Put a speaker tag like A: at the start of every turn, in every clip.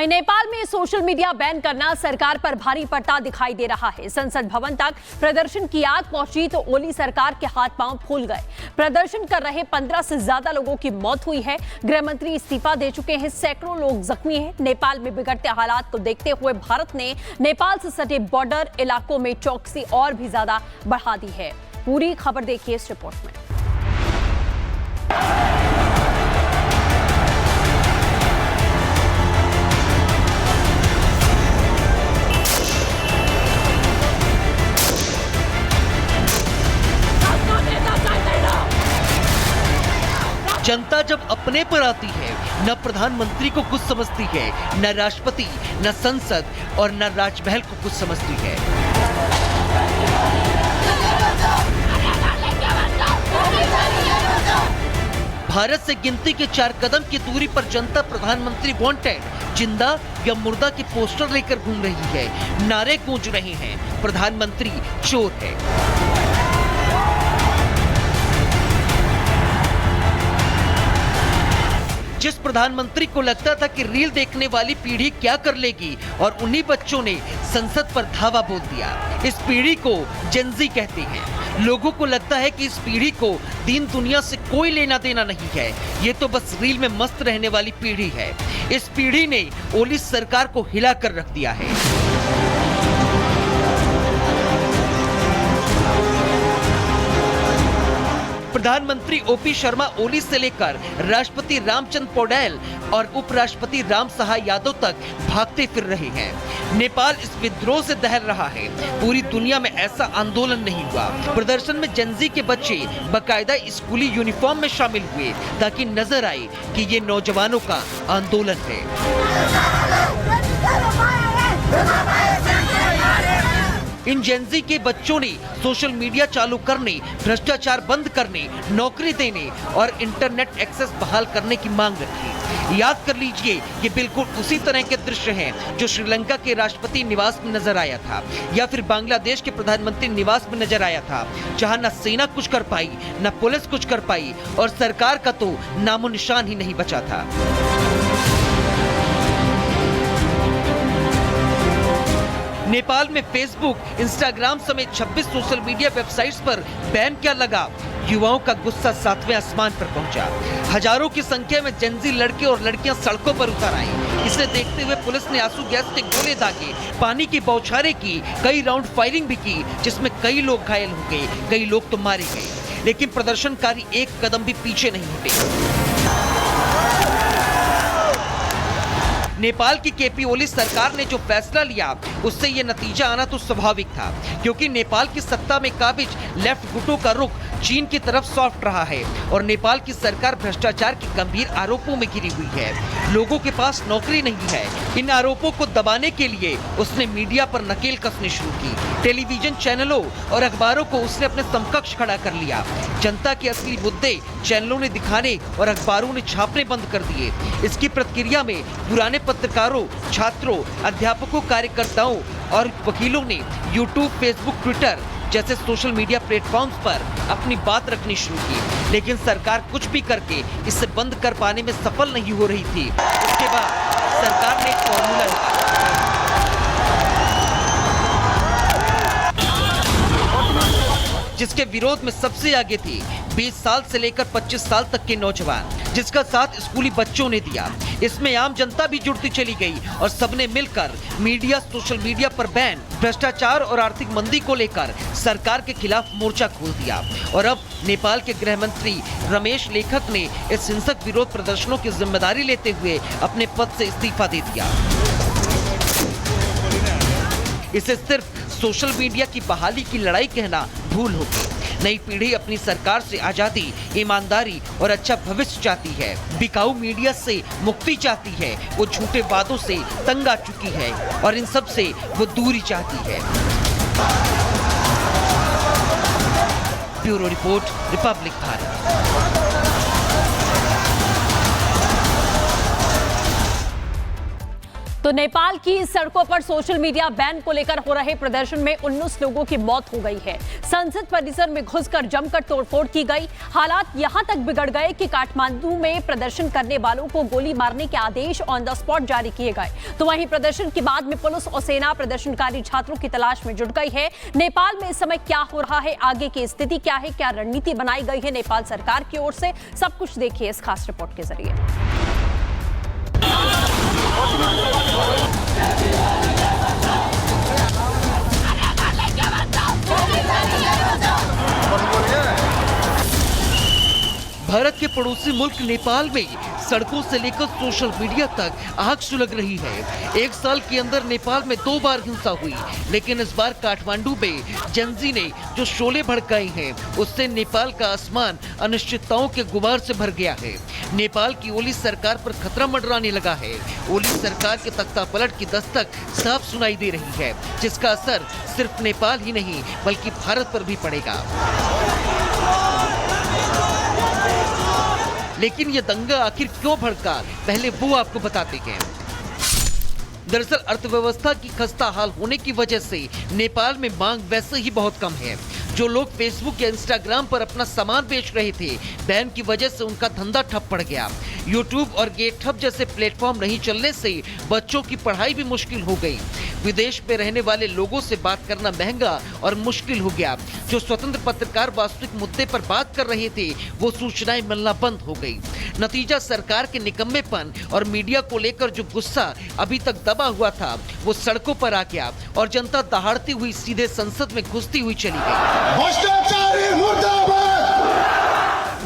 A: वहीं नेपाल में social media ban करना सरकार पर भारी पड़ता दिखाई दे रहा है। संसद भवन तक प्रदर्शन की आग पहुंची तो ओली सरकार के हाथ पांव फूल गए। प्रदर्शन कर रहे 15 से ज्यादा लोगों की मौत हुई है। गृह मंत्री इस्तीफा दे चुके हैं, सैकड़ों लोग जख्मी हैं। नेपाल में बिगड़ते हालात को देखते हुए भारत ने नेपाल से सटे बॉर्डर इलाकों में चौकसी और भी ज्यादा बढ़ा दी है। पूरी खबर देखिए इस रिपोर्ट में।
B: जनता जब अपने पर आती है, न प्रधानमंत्री को कुछ समझती है, न राष्ट्रपति, न संसद और न राजमहल को कुछ समझती है। भारत से गिनती के 4 कदम की दूरी पर जनता प्रधानमंत्री वांटेड, जिंदा या मुर्दा के पोस्टर लेकर घूम रही है। नारे गूंज रहे हैं, प्रधानमंत्री चोर है। जिस प्रधानमंत्री को लगता था कि रील देखने वाली पीढ़ी क्या कर लेगी, और उन्हीं बच्चों ने संसद पर धावा बोल दिया। इस पीढ़ी को जेनजी कहते हैं। लोगों को लगता है कि इस पीढ़ी को दीन दुनिया से कोई लेना देना नहीं है, ये तो बस रील में मस्त रहने वाली पीढ़ी है। इस पीढ़ी ने ओली सरकार को हिला कर रख दिया है। प्रधानमंत्री ओपी शर्मा ओली से लेकर राष्ट्रपति रामचंद्र पौडेल और उपराष्ट्रपति राम सहाय यादव तक भागते फिर रहे हैं। नेपाल इस विद्रोह से दहल रहा है। पूरी दुनिया में ऐसा आंदोलन नहीं हुआ। प्रदर्शन में जेनजी के बच्चे बकायदा स्कूली यूनिफॉर्म में शामिल हुए ताकि नजर आए कि ये नौजवानों का आंदोलन है। इन जेनजी के बच्चों ने सोशल मीडिया चालू करने, भ्रष्टाचार बंद करने, नौकरी देने और इंटरनेट एक्सेस बहाल करने की मांग रखी। याद कर लीजिए, ये बिल्कुल उसी तरह के दृश्य हैं जो श्रीलंका के राष्ट्रपति निवास में नजर आया था या फिर बांग्लादेश के प्रधानमंत्री निवास में नजर आया था, जहां न सेना कुछ कर पाई, न पुलिस कुछ कर पाई और सरकार का तो नामो निशान ही नहीं बचा था। नेपाल में फेसबुक, इंस्टाग्राम समेत 26 सोशल मीडिया वेबसाइट्स पर बैन क्या लगा? युवाओं का गुस्सा 7वें आसमान पर पहुंचा। हजारों की संख्या में जेनजी लड़के और लड़कियां सड़कों पर उतर आए। इसे देखते हुए पुलिस ने आंसू गैस के गोले दागे, पानी की बौछारें की, कई राउंड फायरिंग भी की, जिसमें कई लोग घायल हो गए, कई लोग तो मारे गए। लेकिन प्रदर्शनकारी एक कदम भी पीछे नहीं हटे। नेपाल की केपी ओली सरकार ने जो फैसला लिया, उससे ये नतीजा आना तो स्वाभाविक था, क्योंकि नेपाल की सत्ता में काबिज लेफ्ट गुटों का रुख चीन की तरफ सॉफ्ट रहा है और नेपाल की सरकार भ्रष्टाचार के गंभीर आरोपों में घिरी हुई है। लोगों के पास नौकरी नहीं है। इन आरोपों को दबाने के लिए उसने मीडिया पर नकेल कसनी शुरू की। टेलीविजन चैनलों और अखबारों को उसने अपने समकक्ष खड़ा कर लिया। जनता के असली मुद्दे चैनलों ने दिखाने और अखबारों ने छापने बंद कर दिए। इसकी प्रतिक्रिया में पुराने पत्रकारों, छात्रों, अध्यापकों, कार्यकर्ताओं और वकीलों ने यूट्यूब, फेसबुक, ट्विटर जैसे सोशल मीडिया प्लेटफॉर्म्स पर अपनी बात रखनी शुरू की। लेकिन सरकार कुछ भी करके इसे बंद कर पाने में सफल नहीं हो रही थी। उसके बाद सरकार ने एक फॉर्मूला निकाला, जिसके विरोध में सबसे आगे थे 20 साल से लेकर 25 साल तक के नौजवान, जिसका साथ स्कूली बच्चों ने दिया। इसमें आम जनता भी जुड़ती चली गई और सबने मिलकर मीडिया, सोशल मीडिया पर बैन, भ्रष्टाचार और आर्थिक मंदी को लेकर सरकार के खिलाफ मोर्चा खोल दिया। और अब नेपाल के गृह मंत्री रमेश लेखक ने इस हिंसक विरोध प्रदर्शनों की जिम्मेदारी लेते हुए अपने पद से इस्तीफा दे दिया। इसे सिर्फ सोशल मीडिया की बहाली की लड़ाई कहना भूल होगी। नई पीढ़ी अपनी सरकार से आजादी, ईमानदारी और अच्छा भविष्य चाहती है। बिकाऊ मीडिया से मुक्ति चाहती है। वो झूठे वादों से तंग आ चुकी है और इन सब से वो दूरी चाहती है। Bureau report, Republic Bharat.
A: तो नेपाल की सड़कों पर सोशल मीडिया बैन को लेकर हो रहे प्रदर्शन में 19 लोगों की मौत हो गई है। संसद परिसर में घुसकर जमकर तोड़फोड़ की गई। हालात यहां तक बिगड़ गए कि काठमांडू में प्रदर्शन करने वालों को गोली मारने के आदेश ऑन द स्पॉट जारी किए गए। तो वहीं प्रदर्शन के बाद में पुलिस और सेना प्रदर्शनकारी छात्रों की तलाश में जुट गई है। नेपाल में इस समय क्या हो रहा है, आगे की स्थिति क्या है, क्या रणनीति बनाई गई है नेपाल सरकार की ओर से, सब कुछ देखिए इस खास रिपोर्ट के जरिए।
B: भारत के पड़ोसी मुल्क नेपाल में सड़कों से लेकर सोशल मीडिया तक आग सुलग रही है। एक साल के अंदर नेपाल में 2 बार हिंसा हुई, लेकिन इस बार काठमांडू में जेनजी ने जो शोले भड़काए हैं, उससे नेपाल का आसमान अनिश्चितताओं के गुबार से भर गया है। नेपाल की ओली सरकार पर खतरा मंडराने लगा है। ओली सरकार के तख्तापलट की दस्तक साफ सुनाई दे रही है, जिसका असर सिर्फ नेपाल ही नहीं बल्कि भारत पर भी पड़ेगा। लेकिन ये दंगा आखिर क्यों भड़का, पहले वो आपको बताते हैं। दरअसल अर्थव्यवस्था की खस्ता हाल होने की वजह से नेपाल में मांग वैसे ही बहुत कम है। जो लोग फेसबुक या इंस्टाग्राम पर अपना सामान बेच रहे थे, बैन की वजह से उनका धंधा ठप पड़ गया। यूट्यूब और गेटहब जैसे प्लेटफॉर्म नहीं चलने से बच्चों की पढ़ाई भी मुश्किल हो गई। विदेश में रहने वाले लोगों से बात करना महंगा और मुश्किल हो गया। जो स्वतंत्र पत्रकार वास्तविक मुद्दे पर बात कर रहे थे, वो सूचनाएं मिलना बंद हो गई। नतीजा सरकार के निकम्मेपन और मीडिया को लेकर जो गुस्सा अभी तक दबा हुआ था, वो सड़कों पर आ गया और जनता दहाड़ती हुई सीधे संसद में घुसती हुई चली गई।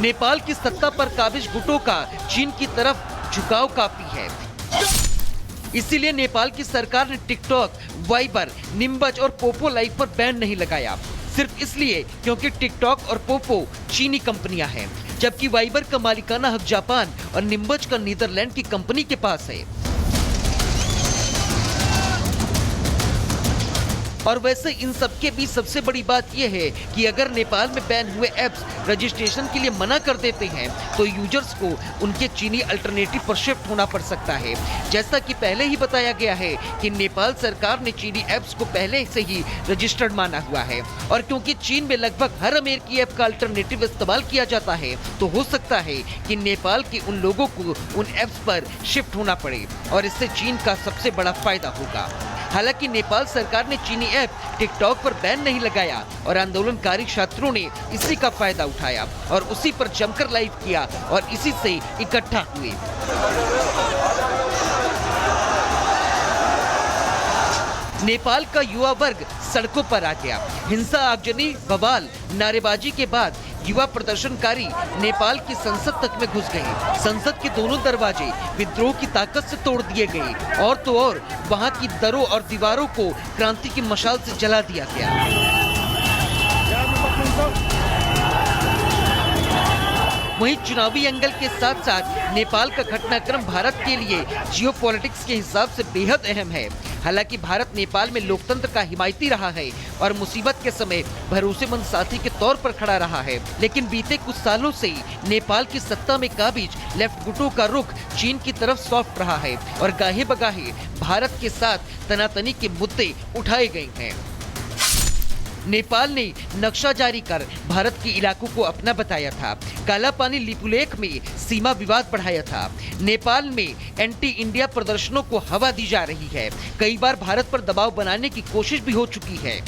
B: नेपाल की सत्ता पर काबिज गुटों का चीन की तरफ झुकाव काफी है। इसीलिए नेपाल की सरकार ने टिकटॉक, वाइबर, निम्बज और पोपो लाइव पर बैन नहीं लगाया, सिर्फ इसलिए क्योंकि टिकटॉक और पोपो चीनी कंपनियां हैं, जबकि वाइबर का मालिकाना हक जापान और निम्बज का नीदरलैंड की कंपनी के पास है। और वैसे इन सब के बीच सबसे बड़ी बात यह है कि अगर नेपाल में बैन हुए ऐप्स रजिस्ट्रेशन के लिए मना कर देते हैं, तो यूजर्स को उनके चीनी अल्टरनेटिव पर शिफ्ट होना पड़ सकता है। जैसा कि पहले ही बताया गया है कि नेपाल सरकार ने चीनी ऐप्स को पहले से ही रजिस्टर्ड माना हुआ है, और क्योंकि चीन में लगभग हर अमेरिकी ऐप का अल्टरनेटिव इस्तेमाल किया जाता है, तो हो सकता है कि नेपाल के उन लोगों को उन ऐप्स पर शिफ्ट होना पड़े और इससे चीन का सबसे बड़ा फायदा होगा। हालांकि नेपाल सरकार ने चीनी ऐप टिकटॉक पर बैन नहीं लगाया और आंदोलनकारी छात्रों ने इसी का फायदा उठाया और उसी पर जमकर लाइव किया और इसी से इकट्ठा हुए। नेपाल का युवा वर्ग सड़कों पर आ गया। हिंसा, आगजनी, बवाल, नारेबाजी के बाद युवा प्रदर्शनकारी नेपाल की संसद तक में घुस गए। संसद के दोनों दरवाजे विद्रोह की ताकत से तोड़ दिए गए और तो और वहां की दरों और दीवारों को क्रांति की मशाल से जला दिया गया। वहीं चुनावी एंगल के साथ साथ नेपाल का घटनाक्रम भारत के लिए जियोपॉलिटिक्स के हिसाब से बेहद अहम है। हालांकि भारत नेपाल में लोकतंत्र का हिमायती रहा है और मुसीबत के समय भरोसेमंद साथी के तौर पर खड़ा रहा है, लेकिन बीते कुछ सालों से नेपाल की सत्ता में काबिज लेफ्ट गुटों का रुख चीन की तरफ सॉफ्ट रहा है और गाहे बगाहे भारत के साथ तनातनी के मुद्दे उठाए गए हैं। नेपाल ने नक्शा जारी कर भारत के इलाकों को अपना बताया था। काला पानी लिपुलेख में सीमा विवाद बढ़ाया था। नेपाल में एंटी इंडिया प्रदर्शनों को हवा दी जा रही है। कई बार भारत पर दबाव बनाने की कोशिश भी हो चुकी है।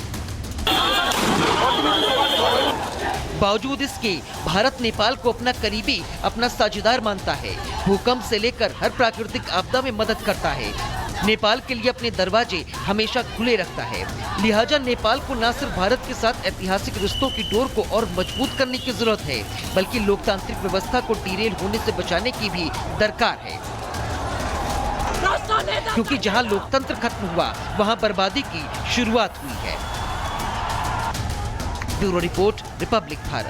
B: बावजूद इसके भारत नेपाल को अपना करीबी, अपना साझेदार मानता है। भूकंप से लेकर हर प्राकृतिक आपदा में मदद करता है। नेपाल के लिए अपने दरवाजे हमेशा खुले रखता है। लिहाजा नेपाल को न सिर्फ भारत के साथ ऐतिहासिक रिश्तों की डोर को और मजबूत करने की जरूरत है, बल्कि लोकतांत्रिक व्यवस्था को डिरेल होने से बचाने की भी दरकार है। क्योंकि जहां लोकतंत्र खत्म हुआ, वहां बर्बादी की शुरुआत हुई है। Bureau report, Republic Bharat.